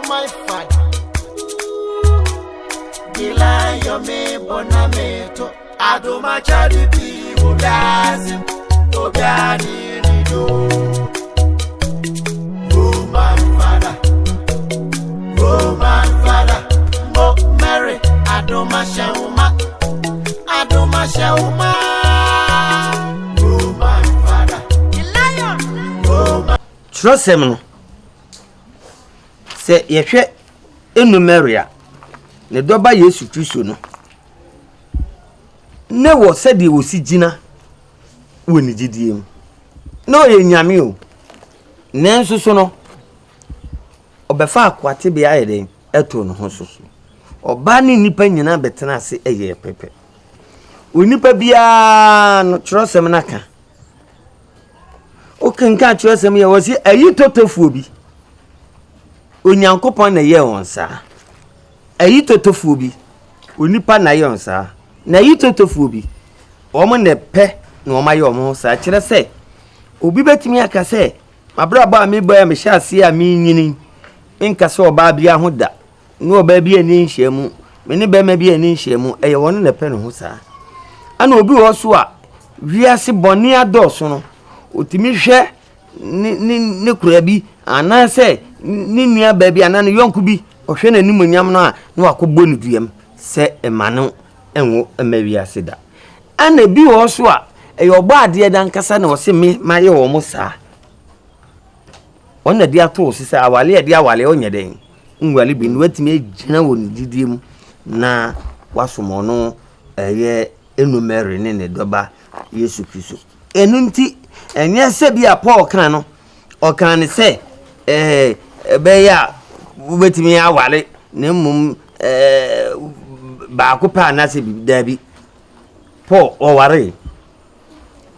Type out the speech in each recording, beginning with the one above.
my father. Gila yo me bonameto. Adoma chadi pi mudazim. Obiani nido. Oh my father. Oh my father. Oh Mary. Adoma shauma. Adoma shauma. Oh my father. Lion. Oh my. Trust him. Say yehwe enumeria. Ne doba Yesu Kristo no. Ne wo said he wosi gina woni gidie mu. No ye nyame o. Nenso so no. Obefa akwate bia yeden eto no ho so. Oba ni nipa nyina betena ase eye pepe. Onipa bia no trosem naka. O kenka trosem ye wosi ayi totofuo bi. Onyankopon na ye wonsa. Ayi totofuo bi. Onipa na ye wonsa. Na ayi totofuo bi. Omo ne pe na omo ye omo sa kire se. Obi betimi aka se, mabra ba me boya me hya ase a me nyini. Nka se oba bia ho da. No oba bia ni nhyiamu. Me ne be ma bia ni nhyiamu. Eye won ne pe no ho sa. Ana obi wo so a wiase boni adoso no. Otimi hwe ne kura bi ana se ni nua ba bi ana ne yonku bi ohwe na nimu nyam no a na wakobɔ ne duam se emanu enwo emawiase da. Ana bi wo so a eyobo ade dan kasa na wo se me maye wo mo sa. Wonna dia to sisa awale dia awale onye den. Nwale bi no watimi agina wo ne didiem na wasomo no eye enumere ne doba Yesu Kristo. Enu nti enye se bia Paul kan no o kan ne se be ya wetimi awale ne mum ba ko pa na se bi dabi Paul o ware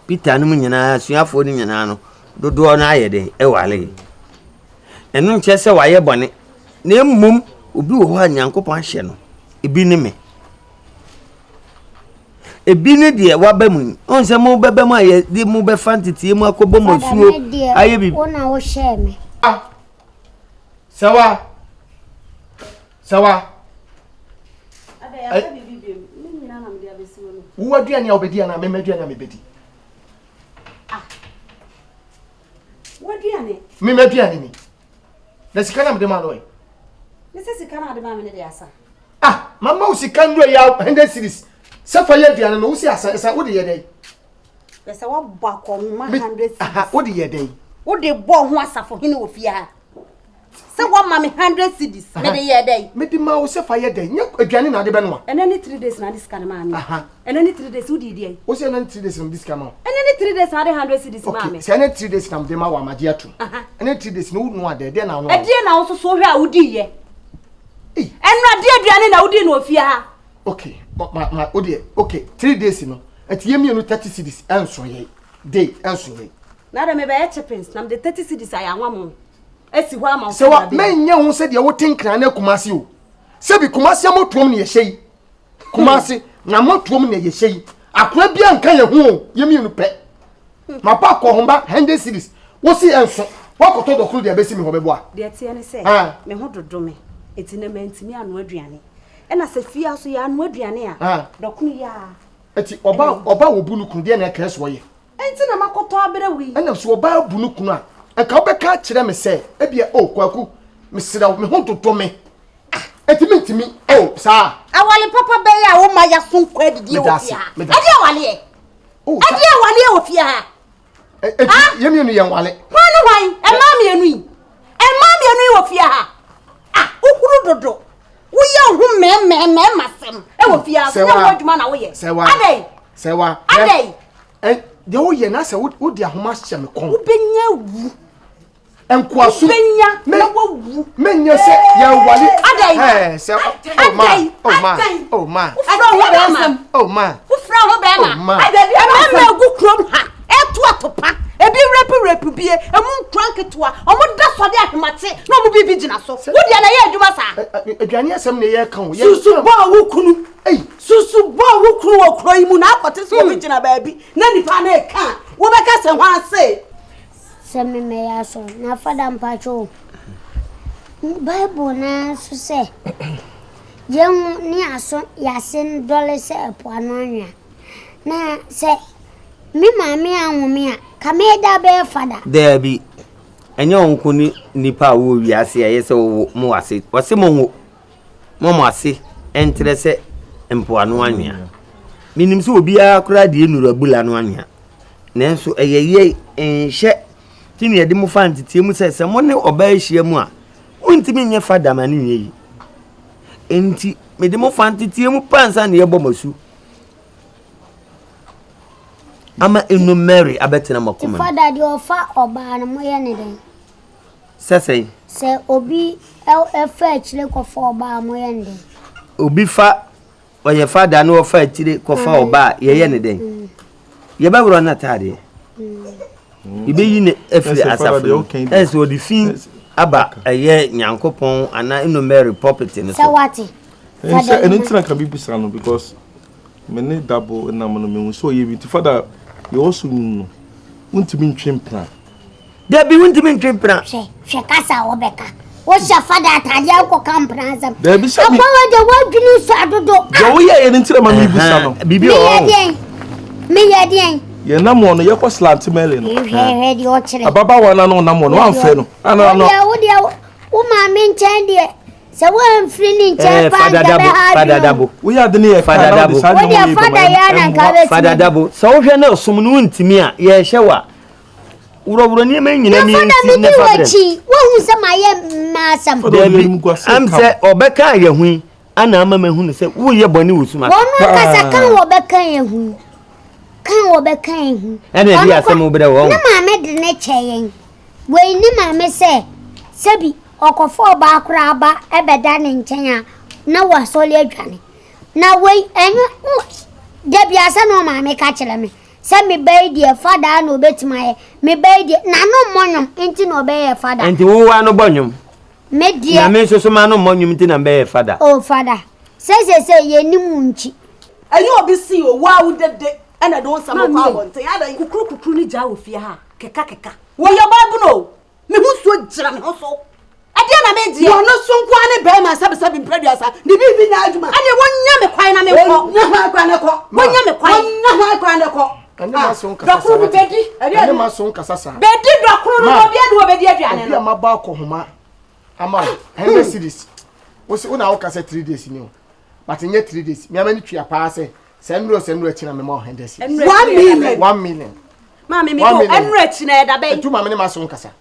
Peter no nyina suafo ni nyina no dodo na ayede wale enu nche se waye bone ne mum obi wo ha Nyankopon hye no ebi ne me ebi ne de waba mu on se mu bebe mu aye di mu be fantiti mu akobo mosuo aye bi ona wo hye me sawa ada ya bibi mi nyina na me dia besi wo wo aduane a obedi ana me aduane a me bedi wo aduane me aduane ni na sika na me de ma no me se sika na de ma me ne de asa mama usika ndo ya 100 series sefa ye aduane no usi asa wo de ye dey pesa wo bọ akọma 100 series wo de ye dey wo de bọ ho asafo hene wo fie ha se wo ma me 100 series me de ye dey me di ma wo sefa ye dey nya aduane na de be no enani 3 days na this kan ma me enani 3 days wo di dey wo se enani 3 days na this kan ma enani 3 days na de 100 series ma me se enani 3 days na de ma wa maje atu enani 3 days no no ade de na no ade na wo so hwe a wo di ye enu ade aduane na wo di na ofie ha okay ma odi okay 3 days no ati yemi no 30 series enso ye day enso ye na da me be chippings na me 30 series aya nwa mo esi ho ama se wa menye ho se de wo tinkra na kumase o se bi kumase amotuom ne ye hyei kumase na motuom ne ye hyei akwa bia nka ye ho yemi no pe ma pa ko ho ba 100 series wo si enso wakoto dokuru de abesi mi ho bebo a de tie ne se me ho dodo me eti na mantimi anu aduane ena se fia so ya anu aduane a dokunu ya eti oba wo bunu kunu de na kreso ye enti na makoto abere wi ena so oba bunu kunu a enka obeka kire me se ebia kwaku me sira me ho dodo me eti mentimi sa awale papa be ya wo ma ya so nkwa adidi wo fia ade awale wo fia eti yemi no ye wale hwan emamienu wo fia ha ukuru dodo wo ye hu me masem wo fia so wo adwuma na wo ye adai de wo ye na se wo de ahoma hye me kon wo benya wu enkwaso benya me wo wu menya se ya wale adai se oh ma ufra ho be ma adai me gu krom ha etu atopa ebi rep bie emu nkranketua omo da so de ahemate na omo bibi gina so wo dia na ye adwuma sa aduane asem ne ye kan ye susu bo awukunu susu bo awukunu wo kro imu na akote so obi gina baabi na nipa na e kan wo be ka se ho ase se me ya so na fada mpacho Bible na so say yem ni aso yasin dole se epuano anwa na say me maame anwome a kameda be fada there be enyo nko ni nipa wo wiase aye se wo mo wase wase mo ase entre se empuano anwa minim se obi akura de enura bula no anwa nanso eyeye enhye tini yede mo fa ntetie mu se mo ne oba ahia mu a untimi nye fada mani yi enti me de mo fa ntetie mu pansa ne yebo masu ama enu Mary abetina makoma fada de ofa oba na mo ye ne den sesei se obi efa achire kofa oba mo ye ne den obi fa oye fada na ofa achire kofa oba ye ne den ye ba woro na tade ibe yi ne efri asafo eso di fin aba eye nyankopon ana enu Mary property ne so sawati fada anything can be bisano because many DABO na mo no so ye bi fada you also know untimi ntwempra da bi untimi ntwempra she kasa obeka wo sha fada atade akọ kampra azam da bi se mi akwa de wadwini so adodo da wo ye anything ma mi bisano bibi o me ye den ye na mo no ye ko slant mele no he di o kire ababa wana no na mo no amfe no ana no wo dia wo ma me nchen de se wo amfri ni nchen pa fada dabo wo ya de ne ye fada dabo wo dia fada ya na nka be fada dabo so wo hwe na osum no ntimi a ye hyewa wuro ni ma nyina mi nti ne fada wo hu se ma ye masam am se obeka ye hu ana ama ma hu ne se wo ye boni wosuma wo no kasa kan wo beka ye hu kan wo beka ye hu ene bi asem wo bre wo na ma me de ne cheyen we ni ma me se sebi okofo ba akura ba ebeda ne nchen a na wasole adwane na we enyo de biasa no ma me ka kire me se me beidie fada na obetima ye me beidie na no monyom enti na obeye fada enti wo wa no bonyom me die na me so ma no monyom enti na be fada oh fada se ye ni munchi ayo obi si o wa wo dede ana don samo kwa abonte ya da kukuru ni ja wo fie ha keka wo yo babu no me hu so gira me ho so ade na me die wo no so nkwa ne be ma sabe mpreduasa ni bibi na aduma ade wonya me kwan na me ko nya kwan na ko wonya me kwan nya kwan na ko ane ma so nkasa dokuru bedi ane ma so nkasa sa bedi dokuru no obi ade wo bedi aduane no ma ba ko homa ama 100 series wo se una wo kasa 3 days ni o but nye 3 days me amani twa pa se senro china me ma 100 series 1 million ma me ko enro china da be tu ma me ma so nkasa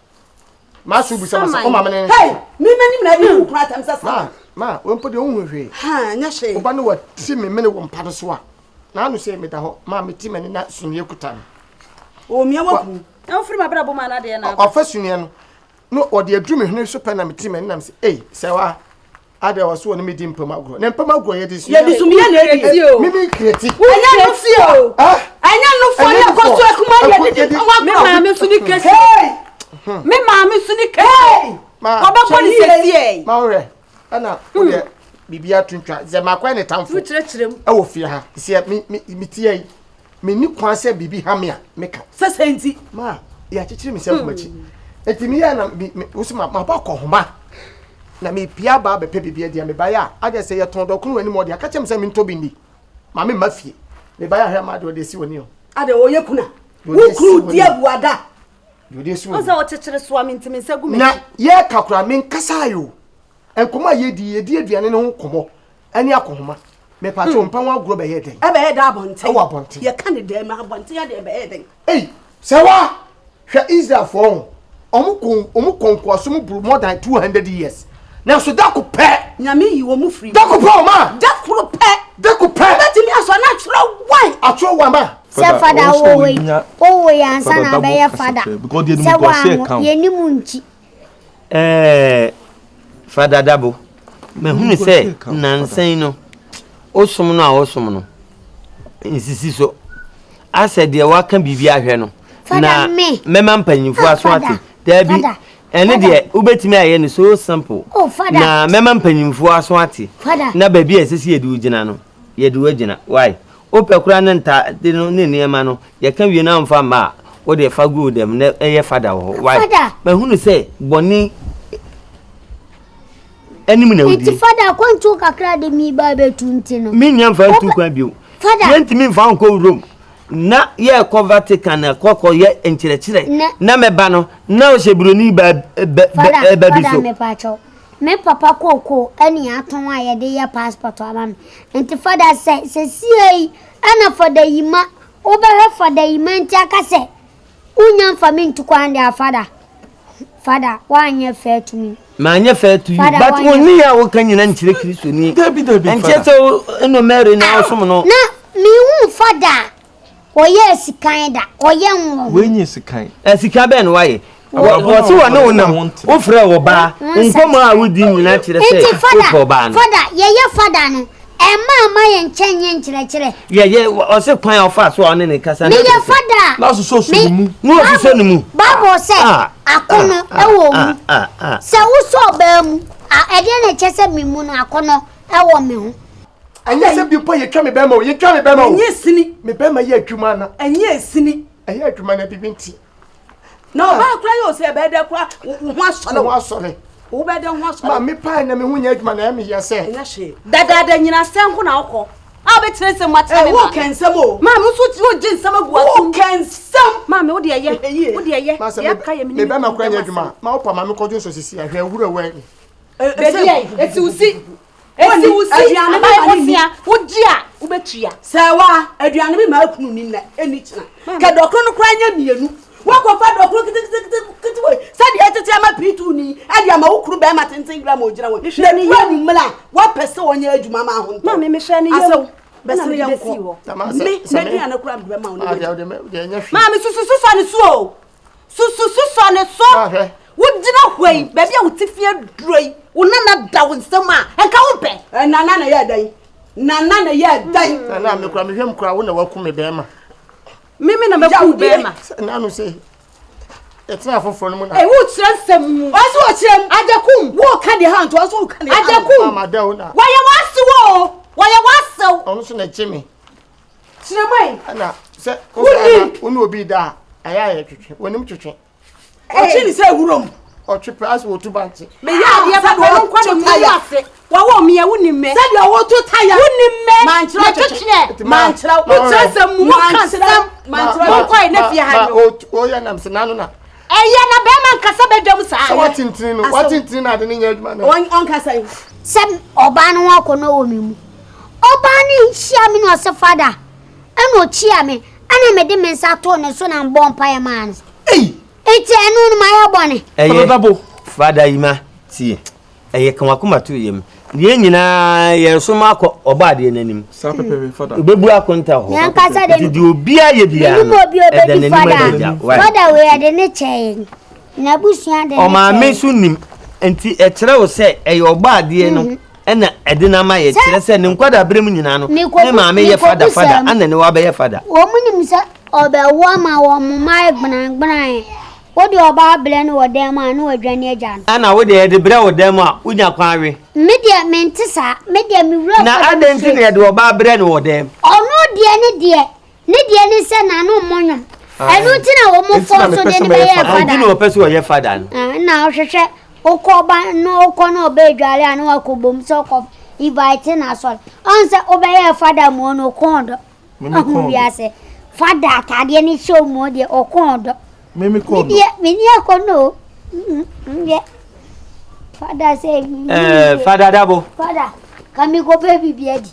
ma so bu se ma o ma me hey me mani na bi ku atam sasa ma wo mpo de wo hwe ha nya hwe o ba no wa ti me wo mpa do so a na anu se me da ho ma me ti mani na sunye kuta o mi awaku na ofiri ma bra bo ma na de na o fa sunye no o de adu me hwe so pa na me ti mani na se se wa ade wa so no me di mpama agro na mpama agro ye di sunye ye di sunye na edi o mi kreti anya no fio anya no fo na ko so akuma ye di mpama agro me ma me suni kesi me ma me suni kesi oba police e ma ore ana o de bibia tuntwa ze makwa ne tamfo chirechirem e wo fie ha se mi tie yi me ni kwan se bibi ha me a meka sesenti ma ya chichiri mi se kumachi etimi ya na wo se ma ba ko homa na me pia ba be pe bibia dia me ba ya ade se ye ton do kunu ani mo dia ka chem se me ntobi ndi ma me mafie me ba ya hwa ma de si woni o ade o ye kuna wo kru dia buada do de si woni oza o chichiri so am ntimi se gu me na ye kakura me nkasa yo enkoma ye di aduane ne ho komo ani akohoma me pa cho mpa wa agro be ye den e be ye da abonte e wa abonte ye kan de ma abonte ya de be ye den se wa hwa Israel for omu konko so mu buru more than 200 years na so da ko pe nyame yi wo mu free da ko pe o ma da kuro pe beti mi aso na chro wan atro wan ma se fada wo ya nsa na be ye fada se wa ye ni munchi fada dabo me hunu se nansen no osum no a osum no insisi so ase de waka bibia ahwe no na mema mpanyimfo aso ate dabi ene de ubetimi aye ne so simple na mema mpanyimfo aso ate na ba bia esisi yedu gina no yedu agina why opekura ne nta de no ne niema no ye ka wie na mfa ma o de fa go dem na eye fada wo why me hunu se boni enim na odi enti fada kwantu kakra de mi ba betu ntino mi nyam fa tu kwa bio fada yenti mi fa nko room na ye convert kana kokko ye enchire na meba no na o shebroni ba fada me pacho me papa koko ani aton a ye de ye passport ama enti fada se sie ana fada yima obehe fada yima enti akase unyam fa me ntu kwa ndi afada fada wanye fair to me manye fair to you but oni ya wo kanyina nchire kristo ni Dabi enche so no Mary na osom no na mi hu fada oye sikan da oye nwo wenye sikan sika be no waye wo so wo no nam wo frɛ wo ba nkomo a wodi nyina kyerɛ sɛ wo ba no fada ye fada no ma ye nchenye nkyerɛkyerɛ ye o se kwan ofa so one ne kasa me ye fada na so mu no so ne mu babo se akono ewo mu se wo so ba mu ede na kyese me mu no akono ewo me ho anya se bi po ye twa me be ma o ye twa me be ma o Enye sini me be ma ye adwuma na enye sini aye adwuma na bibinti na ba kra yo se be de kra ho asole wo be de ho asole ma me pa na me hu nya adwuma na me ye se enya hye dada nyina senko na okọ a be tire se mwata me wo kensem o ma me so ti o je nsam agu asu wo kensem ma me wo de ye ya ka ye me be ma kra nya adwuma ma wo pa ma me kojo so sisi ahwe awura wa ni esi usi aduane ba hosia wogia ubetua sewa aduane bi ma akunu ni na eni kina ka dokro no kra nya mienu wako fa dokro kiti we sadi etete ama pitu ni adi ama wukuru be ma tenten gram ogira we na ni ye mumla wa pese wonya adwuma ma ho ma me hwe ni ye bese ye ko me aduane kra be ma ah de nya hwe ma me susu so ne so susu ne so wudina hwei baby a wutifia droi wonana da wonsema enka wo pe nana na ye dan nana me kura me hwem kura wo na waku me be ma mimi na meku be ma na no se etina foforo no mu na wo kire nsem mu waso wo kire ajakum wo ka de hand waso wo ka de ajakum mama da wo na waya waso onu so na chimi kire mai ana se onu obi da aya ya twetwe wonim twetwe o chini se wurom o twe pass wo tu banti me ya de ba wo nkwa de mu ase wa wo me woni me se de wo to taya woni me manchira twetwe manchira wo tsese mu manchira kwai na fi ha o ya nam se nanu na eya na be man kasa bedam sa watintini na de ne nya adwuma na on kasa sem oba no akono wo mi mu oba ni hia mi no se fada eno chia me ana me de me nsa to ne so na mbon pae man eti enu no ma bone eye dabo fada yima tie eye KWAKU matu yem die nyina ye so makọ oba de nanim sa pepe fada obebu akonta ho yan kasa de di obi aye bia ni mo bi obedu fada we de ne cheye na busua de o ma me so nim enti e kire wo se eye oba de no ena ede na ma ye kire se ne nkwada brem nyina no ne ma me ye fada ana ne wa be ye fada wo munim se obewo ma wo mo mai gbnan wodi oba bele no wodem a no wadwane agya ana wodi e de bre wodem a unya kwanwe media mentisa media mi wura na adenti ne de oba bre no wodem ono de ne se na no monwom enu ti na wo mo fo so de ne be ye fada anu no pese wo ye fada no na o hwehwe okoba no okono obedwale anu akobom so ko invite na so on se obeye fada mo no kondo ahu biase fada tade ne show mo de okondo mimi kondo mini akono ye fada say fada dabo fada kami go baby biadi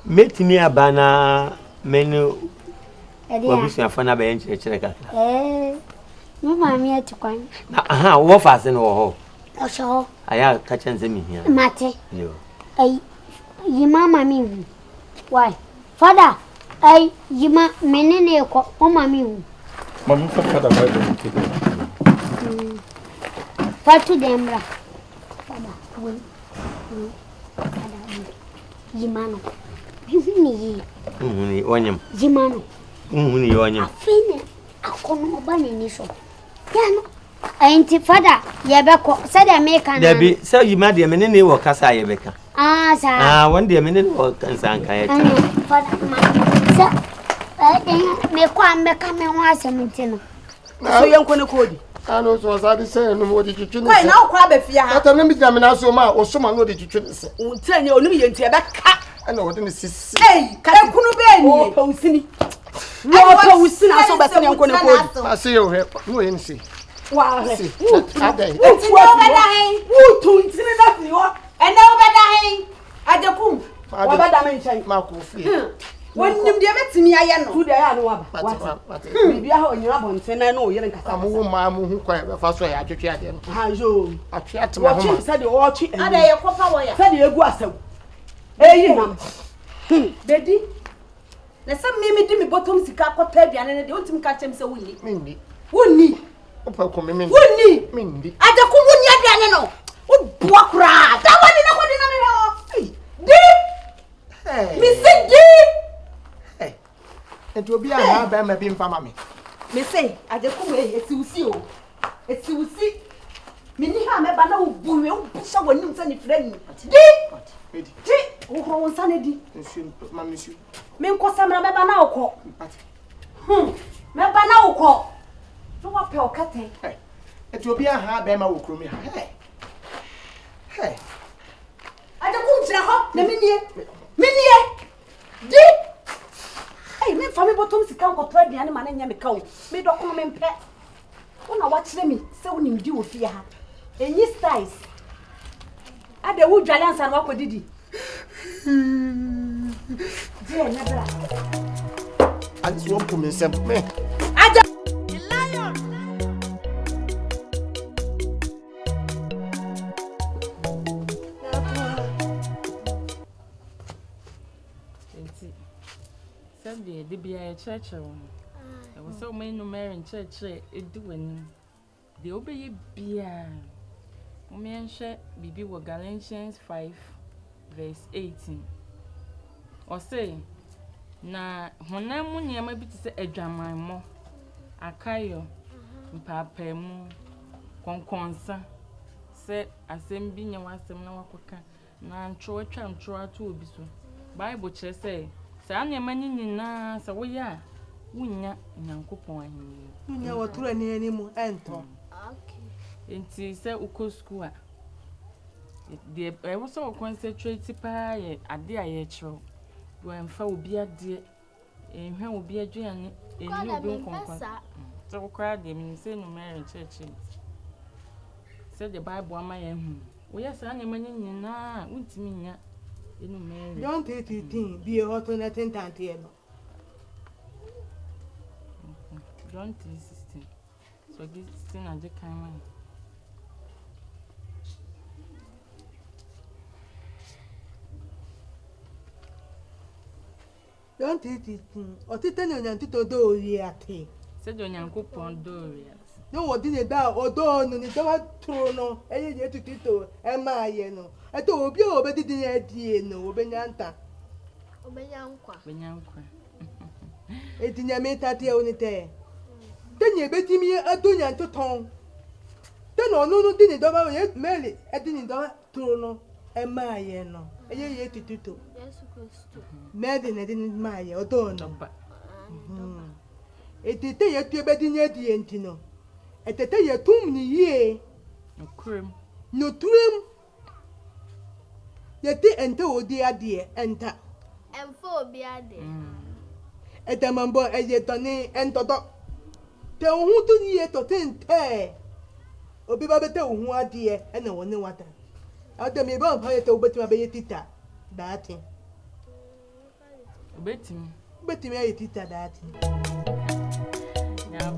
metimi abana menu wabusu afana be enchire kakra no mami atukwan na aha wo fase no ho osho aya ka chanze mi hia mate yo yi mama mi why fada yima menene ko o mami hu mami fada Bible nke fatu demra fada we yimano ni wanyam yimano ni wanyam afine akono obane ni so yano enti fada yebeko sada meka na dabi say yima de menene wo kasa yebeka sa wande menene wo kansa an kaya ta fada ma sa me kwa meka me ho asemntino so yanko ne kodi I know so I say no more did you tune. Why now kwa be fia? That time me na so ma o so ma no did you tune. Untenye onum ye ntia be ka. I know what in sisi. Hey, ekunu be ni. O pa usini. Wo pa usini aso be se nko ne ko. I see you here. No yen see. Wow. Adai. Wo be da hen. Wo tu ntini na fi ho. Ena wo be da hen. Ajakum. Wo be da me nchan. Ma ko fi. Wonnim de betimi aye no. Tu de ya no wa ba. What? Bibia ha onyira bonten na no yere nkasa. Amu ma mu hu kwa be fa so ya atwetwe ade no. Ha yo. Atwe atema ho ma. Wo chi de wo chi. Ada ye kopa wo ya. Sa de egu asaw. Eyi nam. Bedi. Na sam me di me bottom sika akota aduane ne de ontim ka chem se wonni. Minni. Wonni. Opa ko me minni. Wonni. Minni. Ajaku wonni aduane no. Wo boa kra. Da woni na kodi na me ho. Di. Hey. Mi se di. Hey. Enti obi a ba ma bi mfa ma me. Me say ajaku me etiwusi o. Etiwusi. Mini ha me ba na wo buwe wo bisha wonni msa ni frani. Di. Bedi. Di. Wo ho nsa ne di. Nsu ma misu. Me nko samra me ba na okọ. Me ba na okọ. No wa pe okate. Hey. Enti obi a ba ma wo kromi ha. Hey. Hey. Ajaku nchira ho na minie. Minie. Di. Hey, me fa me bottom sika nko to aduane ma na nya me ka o. Me doko me mpe. Wona wa kire me se wonim di wo fie ha. Enyi styles. Ade wo dwale ansa na wakodidi. Je na bra. And so put me sem me. Aja Lion. Sunday, the be a church. I was so many numerous church. It doing the obey beer. Women share Bibi were Galatians 5, verse 18. Or say, na when I'm when you might be to say a drama more. Akayo, Papa mu, Conconsa, said, as same being a was some no quicker. Nan troy tram troy to be so. Bible chess say. Sanya mani na sa wo ya wunya nyankopon ahin nya watura ni animu ento Okay. enti se uko school a de e wo so concentrate pa ye ade a ye chiro wo emfa obi ade enhwa obi aduane enyi obi nkonkon se wo kra de mi se no mere church se the bible ama ye hu wo ya sanya mani na wuntimi nya enu mere Don't take it be a hot on a tent here. John 3:16. So this thing I just can't mind. Don't take it. Or tell you to do yet. Said your uncle Pondoria. No, what did it or don't need to trono, and yet to Tito, and my yeno. I told you, but didn't idea no, Benanta. Obeyankwa. Benyanqua. It in your mate at the only day. Then you bet me a donya to tongue. Then no didn't double yet, merely, I didn't do trono, and my yeno. A year to Tito. Yes, Christo. Madden, I didn't my or don't. It is a two bed in your dientino. At the day, 2 ye. No cream. No trim. Yet they enter, dear, enter. And for beade. At the mambo as yet on and to dog. Tell who to ye to 10 tear. Or be better who are dear and no one water. Out the me bomb, I told but my tita. That thing. Bet him. But me tita that. Yeah,